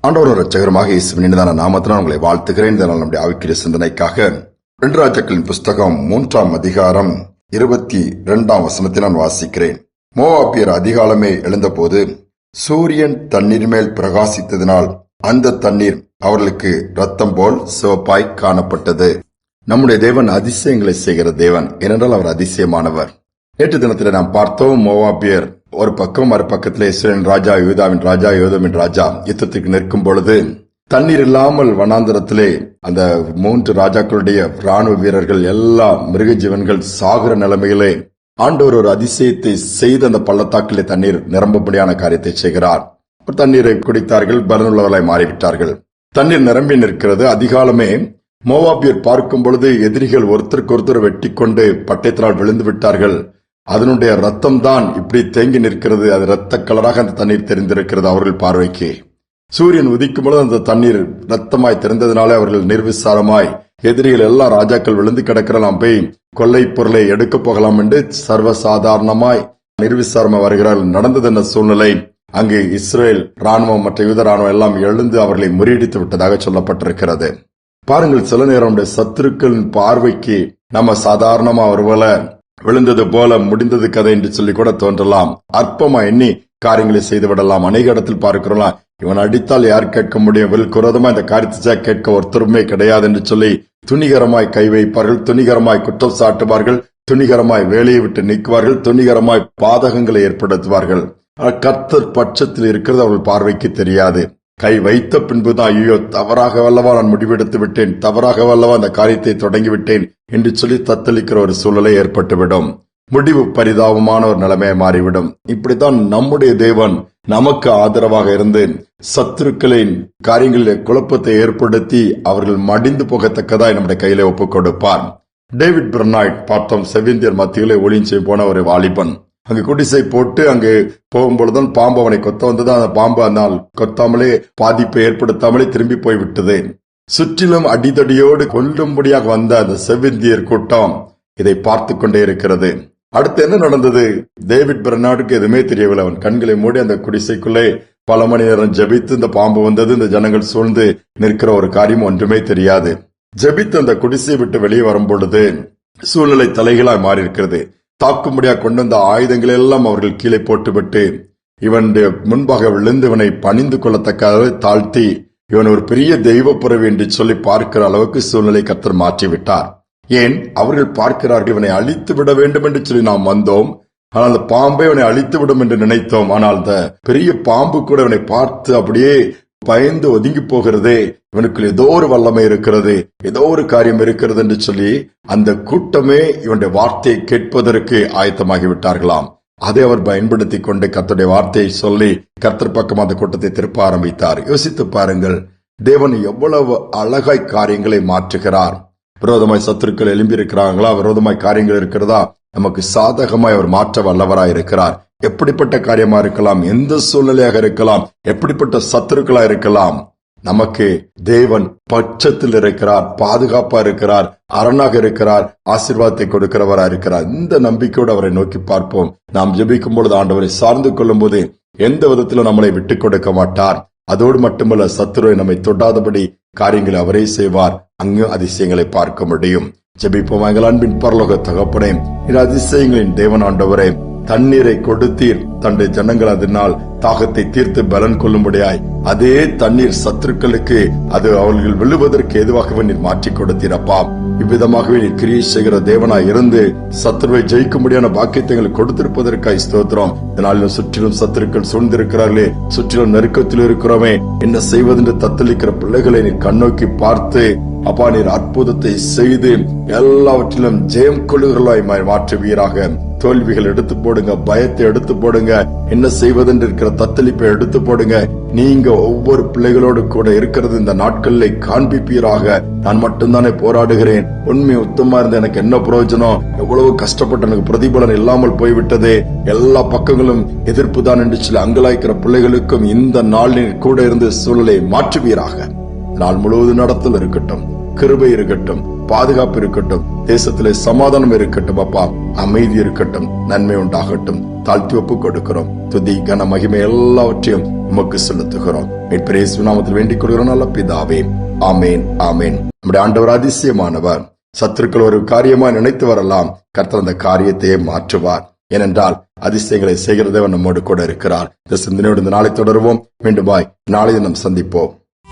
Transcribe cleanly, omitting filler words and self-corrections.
ஆண்டவர் இரட்சகருமாக இயேசுவின் இனிதான நாமத்தினால் உங்களை வாழ்த்துகிறேன். இதனால் நம்முடைய ஆவிக்குரிய சிந்தனைக்காக 2 ராஜாக்களின் புஸ்தகம் 3ஆம் அதிகாரம் 22ஆம் வசனத்தை நான் வாசிக்கிறேன். மோவாபியர் அதிகாலமே எழுந்தபோது சூரியன் தண்ணீர் மேல் பிரகாசித்ததினால் அந்த தண்ணீர் அவர்களுக்கு ரத்தம் போல் சிவப்பாய் காணப்பட்டது. நம்முடைய தேவன் அதிசயங்களை செய்கிற தேவன், ஏனென்றால் அவர் அதிசயமானவர். நேற்று தினத்தில் நாம் பார்த்தோம், மோவாபியர் ஒரு பக்கம் மறுபக்கத்திலே இஸ்ரவேலின் ராஜா, யூதாவின் ராஜா, யோதமின் ராஜா யுத்தத்துக்கு நிற்கும் பொழுது தண்ணீர் இல்லாமல் வனாந்தரத்திலே அந்த 3 ராஜாக்களுடைய ராணுவ வீரர்கள் எல்லா மிருக ஜீவன்கள் சாகுற நிலைமையிலே ஆண்டவர் ஒரு அதிசயத்தை செய்து அந்த பள்ளத்தாக்கிலே தண்ணீர் நிரம்பும்படியான காரியத்தை செய்கிறார். தண்ணீரை குடித்தார்கள், பலனுள்ளவர்களாய் மாறிவிட்டார்கள். தண்ணீர் நிரம்பி நிற்கிறது. அதிகாலமே மோவாபியர் பார்க்கும் பொழுது எதிரிகள் ஒருத்தருக்கு ஒருத்தர் வெட்டி கொண்டு பட்டயத்தினால் விழுந்து விட்டார்கள். அதனுடைய ரத்தம் தான் இப்படி தேங்கி நிற்கிறது. அது ரத்த கலராக அந்த தண்ணீர் தெரிந்திருக்கிறது அவர்கள் பார்வைக்கு. சூரியன் உதிக்கும் பொழுது அந்த தண்ணீர் ரத்தமாய் தெரிந்ததினாலே அவர்கள் நிர்விசாரமாய் எதிரிகள் எல்லா ராஜாக்கள் விழுந்து கிடக்கிற நாம் போய் கொள்ளை பொருளை எடுக்க போகலாம் என்று சர்வசாதாரணமாய் நிர்விசாரமாய் வருகிறார்கள். நடந்தது என்ன சூழ்நிலை? அங்கு இஸ்ரேல் ராணுவம் மற்ற யூத ராணுவம் எல்லாம் எழுந்து அவர்களை முறியடித்து விட்டதாக சொல்லப்பட்டிருக்கிறது. பாருங்கள், சில நேரம் சத்துருக்களின் பார்வைக்கு நம்ம சாதாரணமா ஒருவேளை விழுந்தது போல முடிந்தது கதை என்று சொல்லி கூட தோன்றலாம். அற்பமா எண்ணி காரியங்களை செய்து விடலாம். அநேக இடத்தில் பார்க்கிறோம், இவன் அடித்தால் யார் கேட்க முடியும், வில்குரதமா இந்த காரியத்தை கேட்க ஒருத்தருமே கிடையாது என்று சொல்லி துணிகரமாய் கை வைப்பார்கள், துணிகரமாய் குற்றம் சாட்டுவார்கள், துணிகரமாய் வேலையை விட்டு நீக்குவார்கள், துணிகரமாய் பாதகங்களை ஏற்படுத்துவார்கள். கர்த்தர் பட்சத்தில் இருக்கிறது அவர்கள் பார்வைக்கு தெரியாது. கை வைத்த பின்புதான், ஐயோ தவறாக வல்லவா நான் முடிவெடுத்து விட்டேன், தவறாக வல்லவா அந்த காரியத்தை தொடங்கிவிட்டேன் என்று சொல்லி தத்தளிக்கிற ஒரு சூழ்நிலை ஏற்பட்டுவிடும். முடிவு பரிதாபமான ஒரு நிலைமையை மாறிவிடும். இப்படித்தான் நம்முடைய தேவன் நமக்கு ஆதரவாக இருந்து சத்துருக்களின் காரியங்களில் குழப்பத்தை ஏற்படுத்தி அவர்கள் மடிந்து போகத்தக்கதாய் நம்முடைய கையில ஒப்புக் கொடுப்பார். டேவிட் பெர்னாய்ட் பார்த்தோம், செவிந்தியர் மத்தியிலே ஒளிஞ்சு போன ஒரு வாலிபன். அங்கு குடிசை போட்டு அங்கு போகும்பொழுதுதான் பாம்பு அவனை கொத்த வந்தது. அந்த பாம்பு அதனால் கொத்தாமலே பாதிப்பை ஏற்படுத்தாமலே திரும்பி போய்விட்டது. சுற்றிலும் அடிதடியோடு கொல்லும்படியாக வந்த அந்த செவிந்தியர் கூட்டம் இதை பார்த்து கொண்டே இருக்கிறது. அடுத்து என்ன நடந்தது? டேவிட் பெர்னார்டுக்கு எதுவுமே தெரியவில்லை. அவன் கண்களை மூடி அந்த குடிசைக்குள்ளே பல மணி நேரம் ஜெபித்து இந்த பாம்பு வந்தது, இந்த ஜனங்கள் சூழ்ந்து நிற்கிற ஒரு காரியம் ஒன்றுமே தெரியாது. ஜெபித்து அந்த குடிசை விட்டு வெளியே வரும் பொழுது சூழ்நிலை தலைகளாய் மாறி இருக்கிறது. தாக்கும்படியாக கொண்டு வந்த ஆயுதங்கள் எல்லாம் அவர்கள் கீழே போட்டுவிட்டு இவன் முன்பாக விழுந்து இவனை பணிந்து கொள்ளத்தக்க தாழ்த்தி இவன் ஒரு பெரிய தெய்வ பிறவி என்று சொல்லி பார்க்கிற அளவுக்கு சூழ்நிலை கர்த்தர் மாற்றிவிட்டார். ஏன்? அவர்கள் பார்க்கிறார்கள், இவனை அழித்து விட வேண்டும் என்று சொல்லி நாம் வந்தோம், ஆனால் அந்த பாம்பை இவனை அழித்து விடும் என்று நினைத்தோம். ஆனால் அந்த பெரிய பாம்பு கூட இவனை பார்த்து அப்படியே பயந்து ஒதுங்கி போகிறதே, இவனுக்குள் ஏதோ ஒரு வல்லமை இருக்கிறது, ஏதோ ஒரு காரியம் இருக்கிறது என்று சொல்லி அந்த கூட்டமே இவனுடைய வார்த்தையை கேட்பதற்கு ஆயத்தமாகிவிட்டார்களாம். அதை அவர் பயன்படுத்தி கொண்டு கர்த்தருடைய வார்த்தையை சொல்லி கர்த்தர் பக்கம் அந்த கூட்டத்தை திருப்ப ஆரம்பித்தார். யோசித்து பாருங்கள், தேவன் எவ்வளவு அழகாய் காரியங்களை மாற்றுகிறார். விரோதமாய் சத்துருக்கள் எழும்பி இருக்கிறாங்களா, விரோதமாய் காரியங்கள் இருக்கிறதா, நமக்கு சாதகமாய் அவர் மாற்ற வல்லவராய் இருக்கிறார். எப்படிப்பட்ட காரியமா இருக்கலாம், எந்த சூழ்நிலையாக இருக்கலாம், எப்படிப்பட்ட சத்துருக்களா இருக்கலாம், நமக்கு தேவன் பட்சத்தில் இருக்கிறார், பாதுகாப்பா இருக்கிறார், அரணாக இருக்கிறார், ஆசீர்வாதத்தை கொடுக்கிறவரா இருக்கிறார். இந்த நம்பிக்கையோடு அவரை நோக்கி பார்ப்போம். நாம் ஜெபிக்கும் பொழுது ஆண்டவரை சார்ந்து கொள்ளும் போது எந்த விதத்திலும் நம்மளை விட்டுக் கொடுக்க மாட்டார். அதோடு மட்டுமல்ல, சத்துருவை நம்மை தொடாதபடி காரியங்களை அவரே செய்வார். அங்கு அதிசயங்களை பார்க்க முடியும். ஜெபிப்போம். எங்கள் அன்பின் பரலோக தகப்பனே, இந்த அதிசயங்களின் தேவன் ஆண்டவரே, தண்ணீரை கொடுத்தீர், தன்னுடைய ஜனங்கள் அதனால் தாகத்தை தீர்த்து பலன் கொள்ளும்படியாய் அதே தண்ணீர் சத்துருக்களுக்கு அது அவர்கள் விழுவதற்கு எதுவாகவே நீர் மாற்றி கொடுத்தீரப்பா. இவ்விதமாகவே நீர் கிரியை செய்கிற தேவனாய் இருந்து சத்துருவை ஜெயிக்கும்படியான பாக்கியத்தை கொடுத்திருப்பதற்காய் ஸ்தோத்திரம். இதனாலும் சுற்றிலும் சத்துருக்கள் சூழ்ந்திருக்கிறார்களே, சுற்றிலும் நெருக்கத்தில் இருக்கிறோமே, என்ன செய்வதென்று தத்தளிக்கிற பிள்ளைகளை நீர் கண்ணோக்கி பார்த்து அப்பா நீர் அற்புதத்தை செய்து எல்லாவற்றிலும் ஜெயம் கொள்ளுகளாய் மாற்றுவீராக. தோல்விகள் எடுத்து போடுங்க, பயத்தை எடுத்து போடுங்க, என்ன செய்வதென்று இருக்கிற தத்தளிப்பை எடுத்து போடுங்க. நீங்க ஒவ்வொரு பிள்ளைகளோடு கூட இருக்கிறது இந்த நாட்களில் காண்பிப்பீராக. நான் மட்டும்தானே போராடுகிறேன், உண்மை உத்தமா இருந்த எனக்கு என்ன பிரயோஜனம், எவ்வளவு கஷ்டப்பட்டு எனக்கு பிரதிபலன் இல்லாமல் போய்விட்டது, எல்லா பக்கங்களும் எதிர்ப்பு தான் என்று சொல்லி அங்கலாய்க்கிற பிள்ளைகளுக்கும் இந்த நாளில் கூட இருந்து சூழலை மாற்றுவீராக. நாள் முழுவதும் நடத்தல் இருக்கட்டும், கிருபை இருக்கட்டும், பாதுகாப்பு இருக்கட்டும், தேசத்திலே சமாதானம் இருக்கட்டும் அப்பா, அமைதி இருக்கட்டும், நன்மை உண்டாகட்டும். தாழ்த்தி ஒப்பு கொடுக்கிறோம். துதி கன மகிமை எல்லாவற்றையும் உமக்கு செலுத்துகிறோம். மீட்பர் இயேசு நாமத்தில் வேண்டிக் கொள்கிறோம் நல்ல பிதாவே. ஆமேன், ஆமேன். நம்முடைய ஆண்டவர் அதிசயமானவர். சத்துருக்கள் ஒரு காரியமா நினைத்து வரலாம், கர்த்தர் அந்த காரியத்தையே மாற்றுவார். ஏனென்றால் அதிசயங்களை செய்கிறதவன் நம்மோடு கூட இருக்கிறார். இந்த சிந்தனையோடு இந்த நாளை தொடருவோம். மீண்டுமாய் நாளை தினம் சந்திப்போம்.